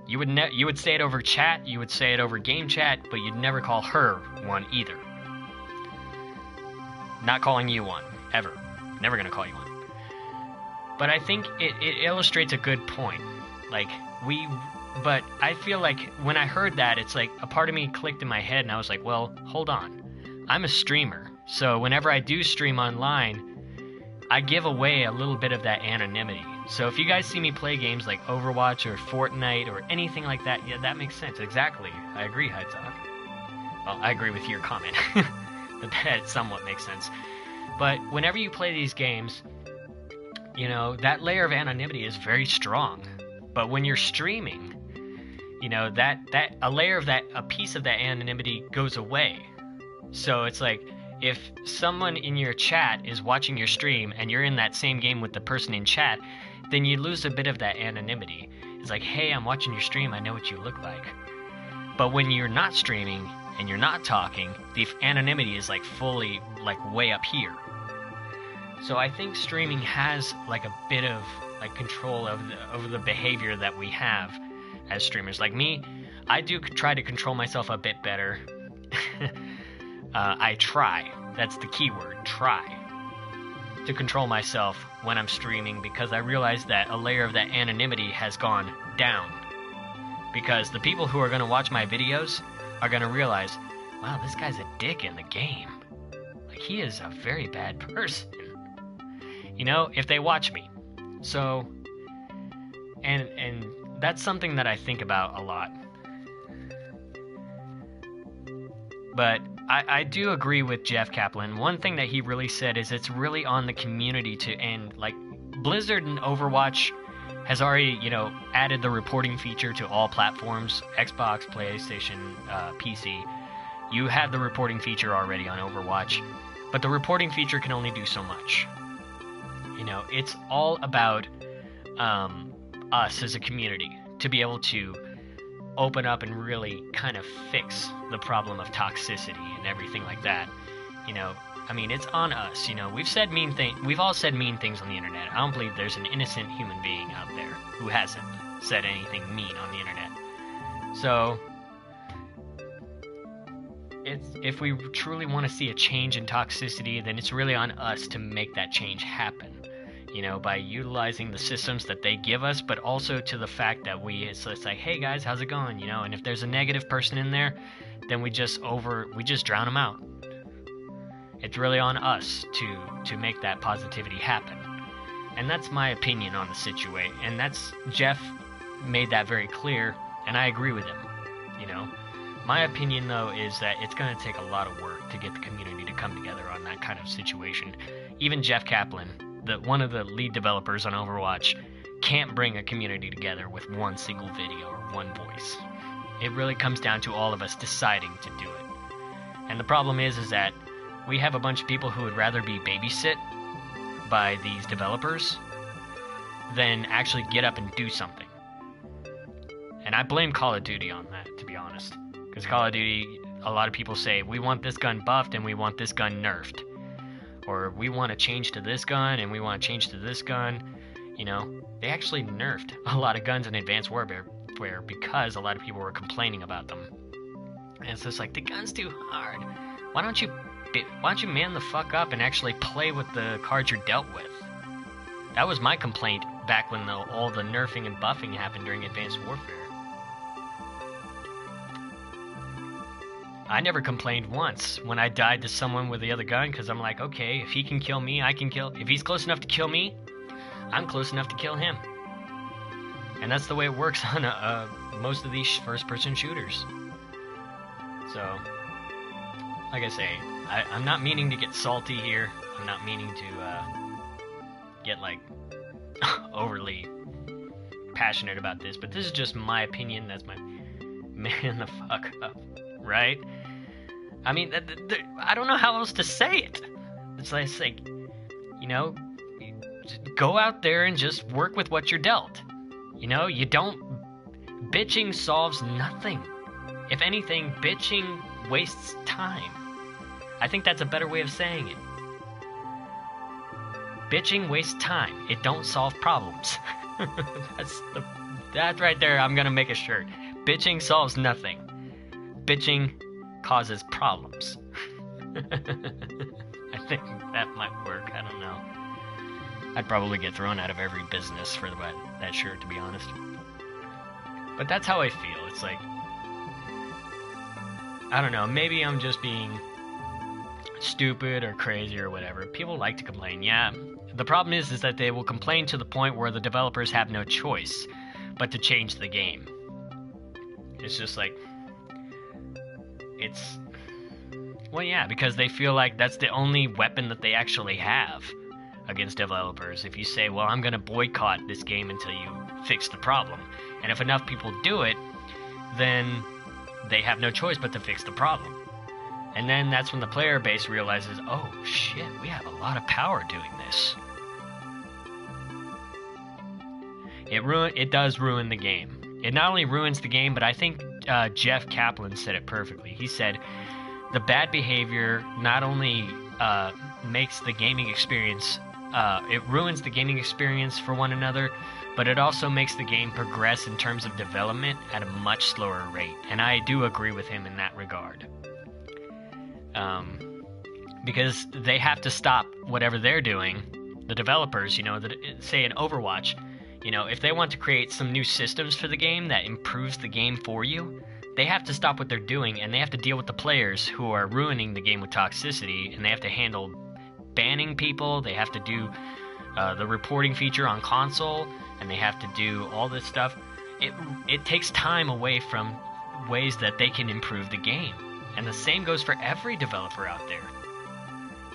You would say it over chat, you would say it over game chat, but you'd never call her one either. Not calling you one, ever. Never gonna call you one. But I think it illustrates a good point. But I feel like when I heard that, it's like a part of me clicked in my head, and I was like, well, hold on. I'm a streamer, so whenever I do stream online, I give away a little bit of that anonymity. So if you guys see me play games like Overwatch or Fortnite or anything like that, yeah, that makes sense. Exactly. I agree, Heidsock. Well, I agree with your comment. But that somewhat makes sense. But whenever you play these games, you know, that layer of anonymity is very strong. But when you're streaming, you know, a piece of that anonymity goes away. So it's like, if someone in your chat is watching your stream and you're in that same game with the person in chat, then you lose a bit of that anonymity. It's like, hey, I'm watching your stream, I know what you look like. But when you're not streaming and you're not talking, the anonymity is like fully like way up here. So I think streaming has like a bit of like control over the behavior that we have as streamers. Like me, I do try to control myself a bit better. I try. That's the key word, try. To control myself when I'm streaming, because I realize that a layer of that anonymity has gone down. Because the people who are going to watch my videos are going to realize, wow, this guy's a dick in the game. Like, he is a very bad person. You know, if they watch me. So, and that's something that I think about a lot. But I do agree with Jeff Kaplan. One thing that he really said is it's really on the community to end. Like, Blizzard and Overwatch has already, you know, added the reporting feature to all platforms, Xbox, PlayStation, PC. You have the reporting feature already on Overwatch, but the reporting feature can only do so much. You know, it's all about us as a community to be able to open up and really kind of fix the problem of toxicity and everything like that. You know, I mean, it's on us. You know, we've all said mean things on the internet. I don't believe there's an innocent human being out there who hasn't said anything mean on the internet. So, if we truly want to see a change in toxicity, then it's really on us to make that change happen. You know, by utilizing the systems that they give us, but also to the fact that it's like, hey guys, how's it going? You know, and if there's a negative person in there, then we just drown them out. It's really on us to make that positivity happen. And that's my opinion on the situation. And Jeff made that very clear, and I agree with him. You know, my opinion though is that it's going to take a lot of work to get the community to come together on that kind of situation. Even Jeff Kaplan, one of the lead developers on Overwatch, can't bring a community together with one single video or one voice. It really comes down to all of us deciding to do it. And the problem is that we have a bunch of people who would rather be babysit by these developers than actually get up and do something. And I blame Call of Duty on that, to be honest. Because Call of Duty, a lot of people say, we want this gun buffed and we want this gun nerfed. Or we want to change to this gun and we want to change to this gun. You know, they actually nerfed a lot of guns in Advanced Warfare because a lot of people were complaining about them. And it's just like, the gun's too hard. Why don't you man the fuck up and actually play with the cards you're dealt with? That was my complaint back when all the nerfing and buffing happened during Advanced Warfare. I never complained once when I died to someone with the other gun, because I'm like, okay, if he can kill me, I can kill. If he's close enough to kill me, I'm close enough to kill him. And that's the way it works on most of these first-person shooters. So, like I say, I'm not meaning to get salty here. I'm not meaning to get like overly passionate about this, but this is just my opinion. That's my man the fuck up, right? I mean, I don't know how else to say it. It's like, you know, go out there and just work with what you're dealt. You know, bitching solves nothing. If anything, bitching wastes time. I think that's a better way of saying it. Bitching wastes time. It don't solve problems. That's right there. I'm gonna make a shirt. Bitching solves nothing. Bitching causes problems. I think that might work. I don't know. I'd probably get thrown out of every business for that shirt, to be honest. But that's how I feel. It's like, I don't know, maybe I'm just being stupid or crazy or whatever. People like to complain, yeah. The problem is that they will complain to the point where the developers have no choice but to change the game. It's just like, it's, well, yeah, because they feel like that's the only weapon that they actually have against developers. If you say, well, I'm going to boycott this game until you fix the problem, and if enough people do it, then they have no choice but to fix the problem. And then that's when the player base realizes, oh shit, we have a lot of power doing this. It does ruin the game. It not only ruins the game, but I think Jeff Kaplan said it perfectly. He said, the bad behavior not only makes the gaming experience, it ruins the gaming experience for one another, but it also makes the game progress in terms of development at a much slower rate. And I do agree with him in that regard. Because they have to stop whatever they're doing, the developers, you know, say in Overwatch, you know, if they want to create some new systems for the game that improves the game for you, they have to stop what they're doing, and they have to deal with the players who are ruining the game with toxicity, and they have to handle banning people, they have to do the reporting feature on console, and they have to do all this stuff. It takes time away from ways that they can improve the game. And the same goes for every developer out there.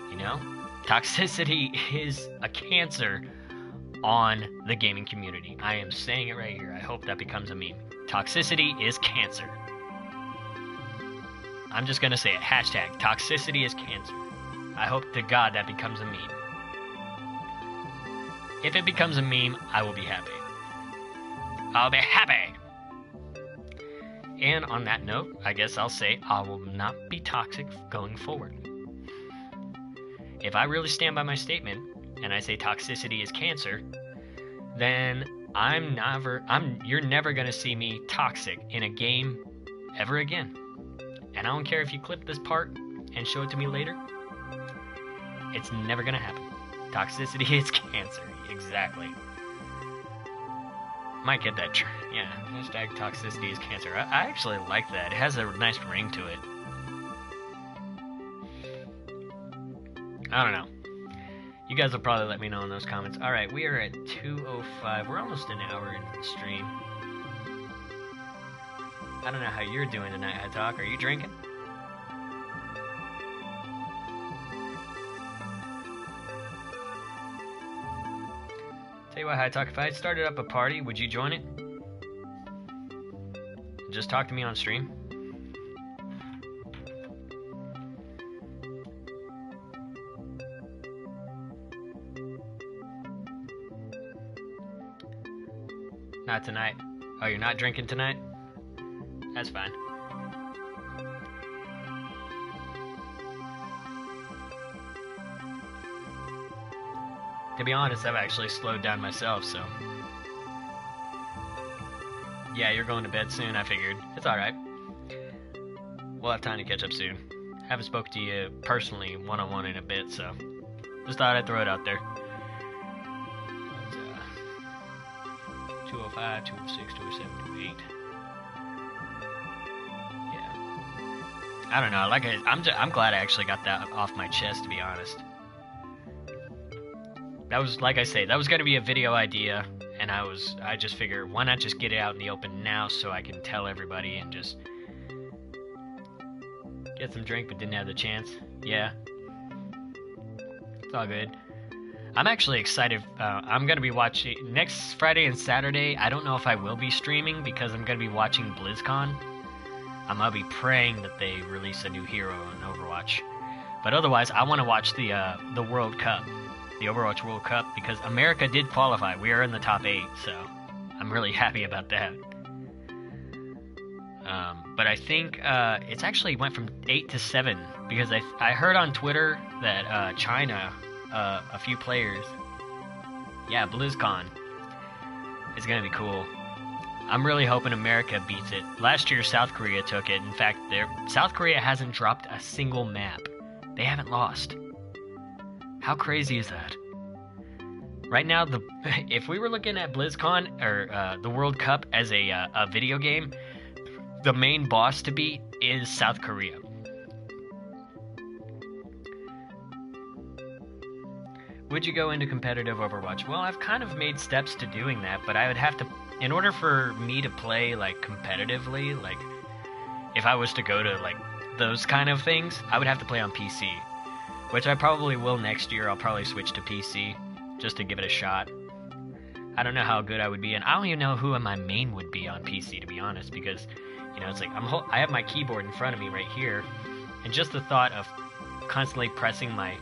You know? Toxicity is a cancer on the gaming community. I am saying it right here. I hope that becomes a meme. Toxicity is cancer. I'm just gonna say it. Hashtag toxicity is cancer. I hope to God that becomes a meme. If it becomes a meme, I will be happy. I'll be happy! And on that note, I guess I'll say I will not be toxic going forward. If I really stand by my statement, and I say toxicity is cancer, then you're never gonna see me toxic in a game ever again. And I don't care if you clip this part and show it to me later. It's never gonna happen. Toxicity is cancer. Exactly. Might get that. Yeah, hashtag toxicity is cancer. I actually like that. It has a nice ring to it. I don't know. You guys will probably let me know in those comments. Alright, we are at 2:05. We're almost an hour in the stream. I don't know how you're doing tonight, High Talk. Are you drinking? Tell you what, High Talk, if I had started up a party, would you join it? Just talk to me on stream. Not tonight. Oh, you're not drinking tonight? That's fine. To be honest, I've actually slowed down myself, so... Yeah, you're going to bed soon, I figured. It's alright. We'll have time to catch up soon. Haven't spoke to you personally one-on-one in a bit, so... Just thought I'd throw it out there. 205, 206, 207, 208. Yeah. I don't know, I'm glad I actually got that off my chest, to be honest. That was, like I say, that was going to be a video idea, and I just figured, why not just get it out in the open now so I can tell everybody and just get some drink but didn't have the chance. Yeah. It's all good. I'm actually excited. I'm going to be watching next Friday and Saturday. I don't know if I will be streaming because I'm going to be watching BlizzCon. I'm going to be praying that they release a new hero in Overwatch. But otherwise, I want to watch the World Cup. The Overwatch World Cup, because America did qualify. We are in the top 8, so I'm really happy about that. But I think it's actually went from 8 to 7, because I heard on Twitter that China, a few players, yeah, BlizzCon is going to be cool. I'm really hoping America beats it. Last year, South Korea took it. In fact, South Korea hasn't dropped a single map. They haven't lost. How crazy is that? Right now, if we were looking at BlizzCon or the World Cup as a video game, the main boss to beat is South Korea. Would you go into competitive Overwatch? Well, I've kind of made steps to doing that, but I would have to, in order for me to play like competitively, like if I was to go to like those kind of things, I would have to play on PC, which I probably will next year. I'll probably switch to PC just to give it a shot. I don't know how good I would be, and I don't even know who my main would be on PC, to be honest, because, you know, it's like I have my keyboard in front of me right here, and just the thought of constantly pressing my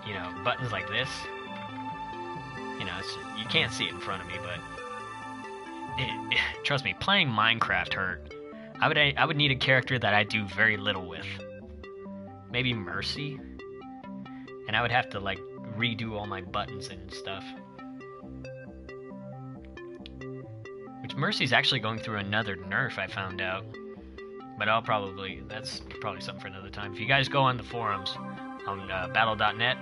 you know, buttons like this, you know, you can't see it in front of me, but trust me, playing Minecraft hurt. I would need a character that I do very little with. Maybe Mercy, and I would have to like redo all my buttons and stuff. Which Mercy's actually going through another nerf, I found out. But that's probably something for another time. If you guys go on the forums on battle.net,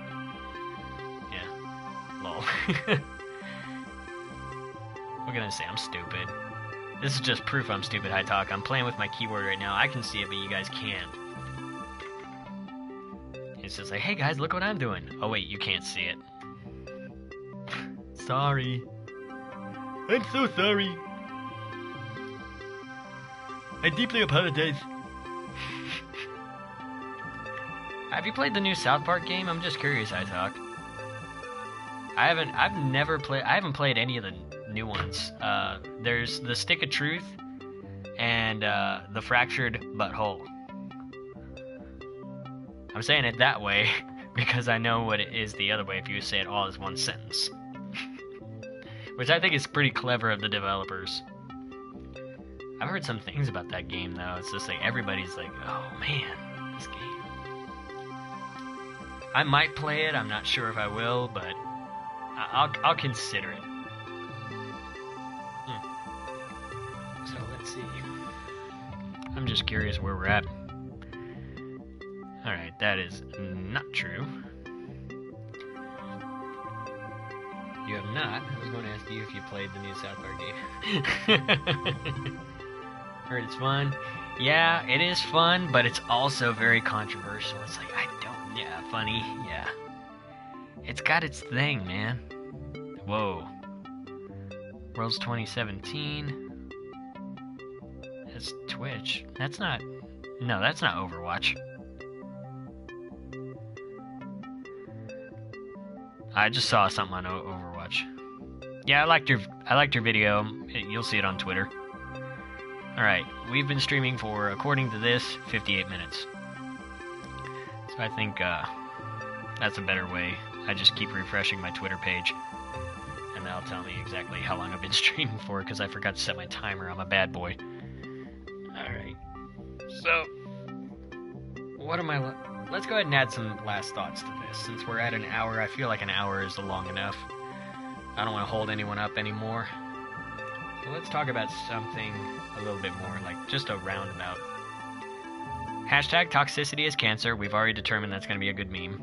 yeah, lol. What can I say? I'm stupid. This is just proof I'm stupid, High Talk. I'm playing with my keyboard right now. I can see it, but you guys can't. It's just like, hey guys, look what I'm doing. Oh wait, you can't see it. Sorry. I'm so sorry. I deeply apologize. Have you played the new South Park game? I'm just curious, High Talk. I haven't played any of the new ones. There's the Stick of Truth and the Fractured Butthole. I'm saying it that way because I know what it is the other way if you say it all as one sentence. Which I think is pretty clever of the developers. I've heard some things about that game though. It's just like everybody's like, oh man, this game. I might play it, I'm not sure if I will, but I'll consider it. So let's see. I'm just curious where we're at. Alright, that is not true. You have not. I was going to ask you if you played the new South Park game. Heard it's fun. Yeah, it is fun, but it's also very controversial. It's like, yeah, funny, yeah. It's got its thing, man. Whoa. Worlds 2017. That's Twitch. That's not Overwatch. I just saw something on Overwatch. Yeah, I liked your video. You'll see it on Twitter. Alright, we've been streaming for, according to this, 58 minutes. So I think that's a better way. I just keep refreshing my Twitter page, and that'll tell me exactly how long I've been streaming for, because I forgot to set my timer. I'm a bad boy. Alright. So, let's go ahead and add some last thoughts to this. Since we're at an hour, I feel like an hour is long enough. I don't want to hold anyone up anymore. So let's talk about something a little bit more, like just a roundabout. Hashtag toxicity is cancer. We've already determined that's going to be a good meme.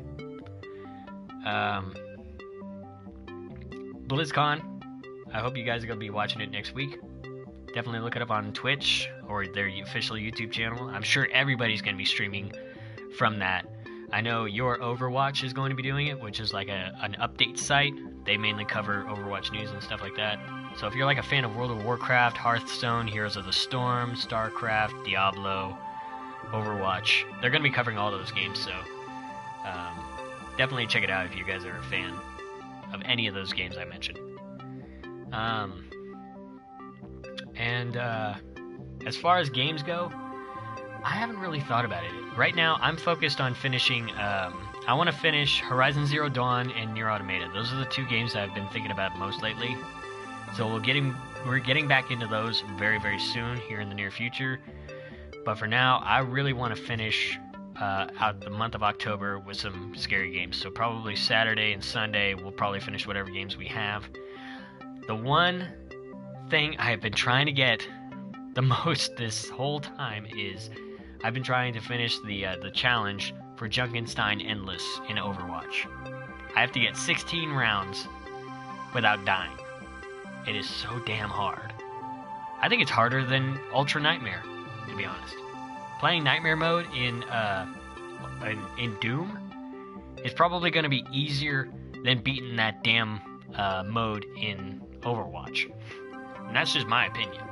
BlizzCon. I hope you guys are going to be watching it next week. Definitely look it up on Twitch or their official YouTube channel. I'm sure everybody's going to be streaming from that. I know Your Overwatch is going to be doing it, which is like an update site. They mainly cover Overwatch news and stuff like that. So if you're like a fan of World of Warcraft, Hearthstone, Heroes of the Storm, StarCraft, Diablo, Overwatch, they're going to be covering all those games, so definitely check it out if you guys are a fan of any of those games I mentioned. As far as games go, I haven't really thought about it. Right now, I'm focused on finishing, I want to finish Horizon Zero Dawn and Nier Automata. Those are the two games that I've been thinking about most lately. So we're getting back into those very, very soon, here in the near future. But for now, I really want to finish out the month of October with some scary games. So probably Saturday and Sunday, we'll probably finish whatever games we have. The one thing I have been trying to get the most this whole time is I've been trying to finish the challenge for Junkenstein Endless in Overwatch. I have to get 16 rounds without dying. It is so damn hard. I think it's harder than Ultra Nightmare, to be honest. Playing Nightmare mode in Doom is probably going to be easier than beating that damn mode in Overwatch. And that's just my opinion.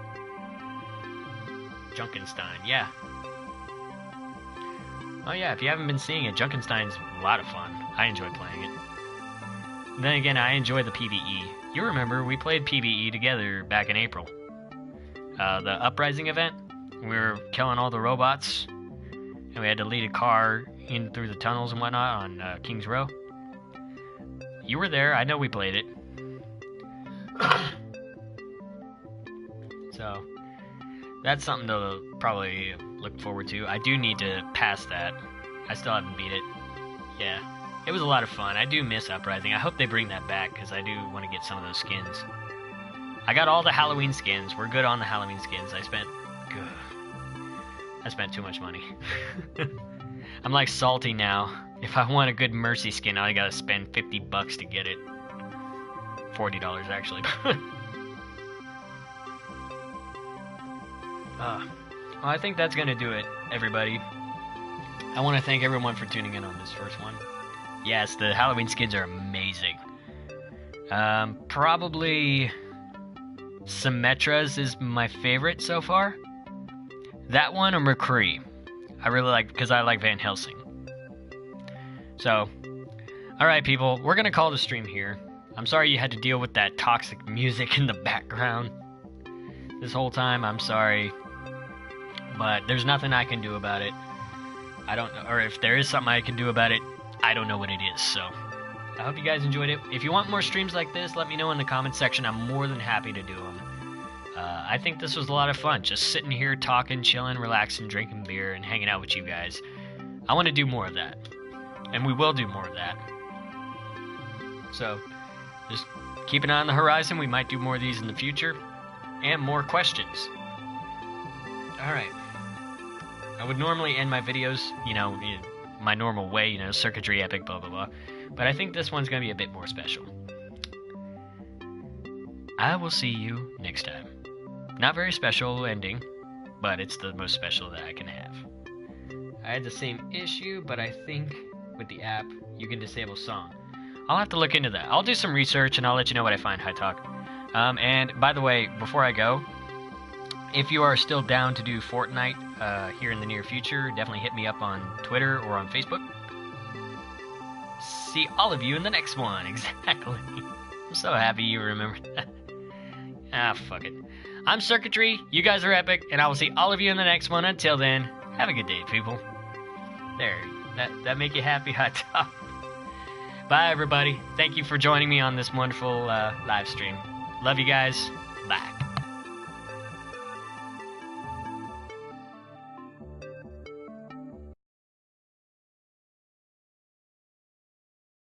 Junkenstein, yeah. Oh yeah, if you haven't been seeing it, Junkenstein's a lot of fun. I enjoy playing it. Then again, I enjoy the PvE. You remember, we played PvE together back in April. The Uprising event, we were killing all the robots, and we had to lead a car in through the tunnels and whatnot on King's Row. You were there, I know we played it. So, that's something to probably look forward to. I do need to pass that. I still haven't beat it. Yeah. It was a lot of fun. I do miss Uprising. I hope they bring that back, because I do want to get some of those skins. I got all the Halloween skins. We're good on the Halloween skins. I spent too much money. I'm like salty now. If I want a good Mercy skin, I gotta spend $50 to get it. $40 actually. Well, I think that's gonna do it, everybody. I want to thank everyone for tuning in on this first one. Yes, the Halloween skins are amazing. Probably Symmetra's is my favorite so far. That one or McCree. I really like, because I like Van Helsing. So, alright people, we're gonna call the stream here. I'm sorry you had to deal with that toxic music in the background this whole time. I'm sorry. But there's nothing I can do about it. I don't know, or if there is something I can do about it, I don't know what it is. So, I hope you guys enjoyed it. If you want more streams like this, let me know in the comment section. I'm more than happy to do them. I think this was a lot of fun, just sitting here talking, chilling, relaxing, drinking beer, and hanging out with you guys. I want to do more of that, and we will do more of that. So, just keep an eye on the horizon. We might do more of these in the future, and more questions. Alright. I would normally end my videos, you know, in my normal way, you know, Circuitry, epic, blah, blah, blah. But I think this one's going to be a bit more special. I will see you next time. Not very special ending, but it's the most special that I can have. I had the same issue, but I think with the app, you can disable song. I'll have to look into that. I'll do some research, and I'll let you know what I find. Hi, Talk. And by the way, before I go, if you are still down to do Fortnite here in the near future, definitely hit me up on Twitter or on Facebook. See all of you in the next one. Exactly. I'm so happy you remembered that. Ah, fuck it. I'm Syrkatrii, you guys are epic, and I will see all of you in the next one. Until then, have a good day, people. There, that make you happy, Hot Top. Bye, everybody. Thank you for joining me on this wonderful live stream. Love you guys. Bye.